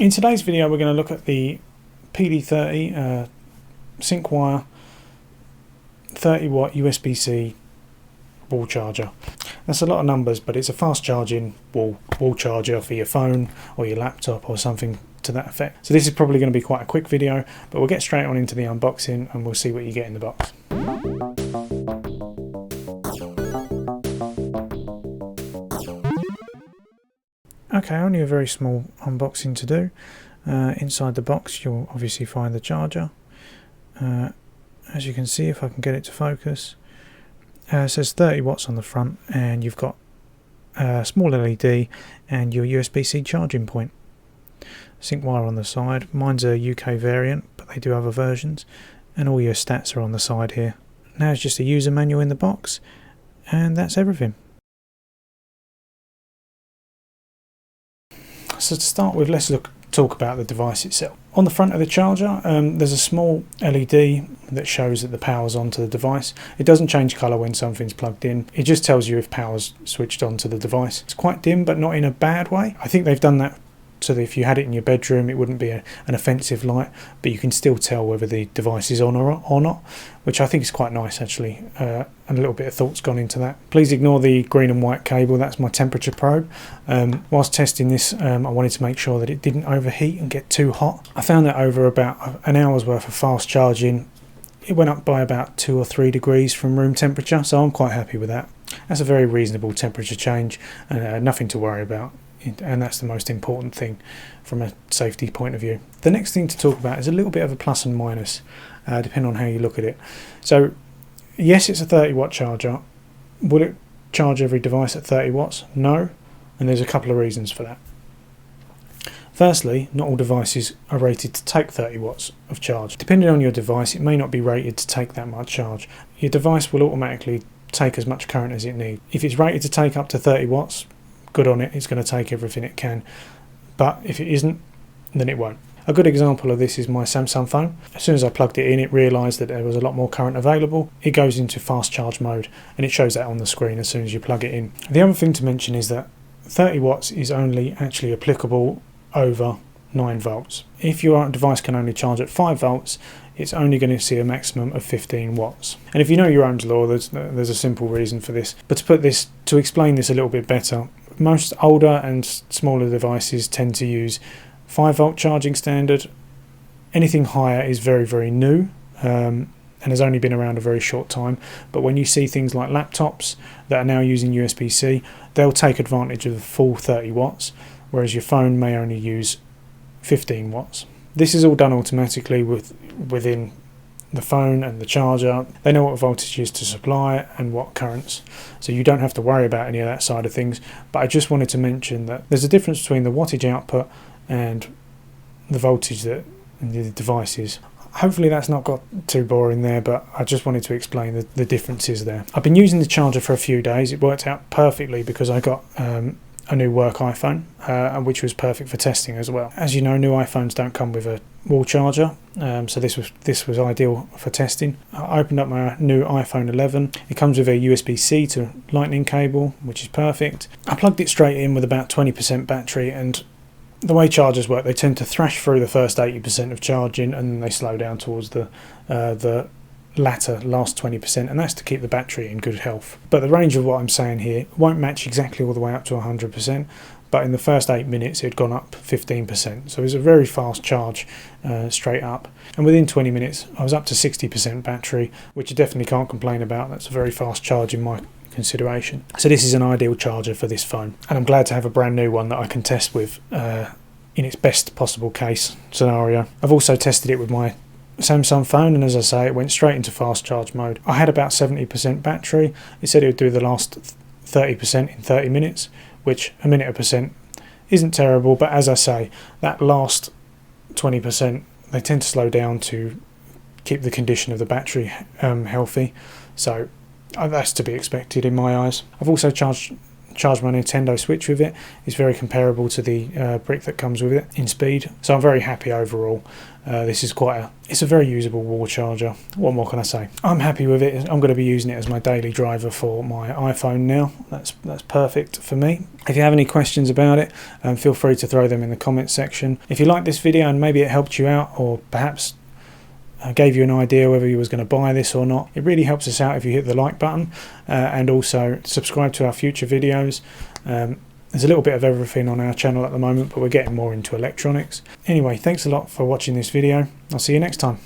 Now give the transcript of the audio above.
In today's video we're going to look at the PD30 Syncwire 30 watt USB-C wall charger. That's a lot of numbers, but it's a fast charging wall charger for your phone or your laptop or something to that effect. So this is probably going to be quite a quick video, but we'll get straight on into the unboxing and we'll see what you get in the box. Okay, only a very small unboxing to do. Inside the box you'll obviously find the charger. As you can see, if I can get it to focus, it says 30 watts on the front, and you've got a small LED and your USB-C charging point. Syncwire on the side. Mine's a UK variant, but they do other versions, and all your stats are on the side here. Now it's just a user manual in the box, and that's everything. So to start with, let's talk about the device itself. On the front of the charger, there's a small LED that shows that the power's onto the device. It doesn't change colour when something's plugged in. It just tells you if power's switched on to the device. It's quite dim, but not in a bad way. I think they've done that so that if you had it in your bedroom it wouldn't be an offensive light, but you can still tell whether the device is on or not, which I think is quite nice actually, and a little bit of thought's gone into that. Please ignore the green and white cable, that's my temperature probe. Whilst testing this, I wanted to make sure that it didn't overheat and get too hot. I found that over about an hour's worth of fast charging, it went up by about 2 or 3 degrees from room temperature, so I'm quite happy with that. That's a very reasonable temperature change, and nothing to worry about. And that's the most important thing from a safety point of view. The next thing to talk about is a little bit of a plus and minus, depending on how you look at it. So yes, it's a 30 watt charger. Will it charge every device at 30 watts? No, and there's a couple of reasons for that. Firstly, not all devices are rated to take 30 watts of charge. Depending on your device, it may not be rated to take that much charge. Your device will automatically take as much current as it needs. If it's rated to take up to 30 watts, good on it, it's going to take everything it can, but if it isn't, then it won't. A good example of this is my Samsung phone. As soon as I plugged it in, it realised that there was a lot more current available. It goes into fast charge mode, and it shows that on the screen as soon as you plug it in. The other thing to mention is that 30 watts is only actually applicable over 9 volts. If your device can only charge at 5 volts, it's only going to see a maximum of 15 watts. And if you know your Ohm's law, there's a simple reason for this. But to explain this a little bit better, most older and smaller devices tend to use 5 volt charging standard. Anything higher is very, very new and has only been around a very short time. But when you see things like laptops that are now using USB-C, they'll take advantage of the full 30 watts, whereas your phone may only use 15 watts. This is all done automatically within the phone and the charger. They know what voltage is to supply and what currents, so you don't have to worry about any of that side of things. But I just wanted to mention that there's a difference between the wattage output and the voltage that the device is. Hopefully that's not got too boring there, but I just wanted to explain the differences there. I've been using the charger for a few days. It worked out perfectly because I got a new work iPhone, which was perfect for testing as well. As you know, new iPhones don't come with a wall charger, so this was ideal for testing. I opened up my new iPhone 11. It comes with a USB-C to lightning cable, which is perfect. I plugged it straight in with about 20% battery, and the way chargers work, they tend to thrash through the first 80% of charging and then they slow down towards the last 20%, and that's to keep the battery in good health. But the range of what I'm saying here won't match exactly all the way up to 100%, but in the first 8 minutes it had gone up 15%, so it was a very fast charge straight up, and within 20 minutes I was up to 60% battery, which you definitely can't complain about. That's a very fast charge in my consideration. So this is an ideal charger for this phone, and I'm glad to have a brand new one that I can test with in its best possible case scenario. I've also tested it with my Samsung phone, and as I say, it went straight into fast charge mode. I had about 70% battery. It said it would do the last 30% in 30 minutes, which a minute a percent isn't terrible, but as I say, that last 20% they tend to slow down to keep the condition of the battery healthy, so that's to be expected in my eyes. I've also charged charge my Nintendo Switch with it. It's very comparable to the brick that comes with it in speed, so I'm very happy overall. This is it's a very usable wall charger. What more can I say? I'm happy with it. I'm going to be using it as my daily driver for my iPhone now. That's perfect for me. If you have any questions about it, feel free to throw them in the comments section. If you liked this video and maybe it helped you out, or perhaps gave you an idea whether you was going to buy this or not, it really helps us out if you hit the like button, and also subscribe to our future videos. There's a little bit of everything on our channel at the moment, but we're getting more into electronics. Anyway, thanks a lot for watching this video. I'll see you next time.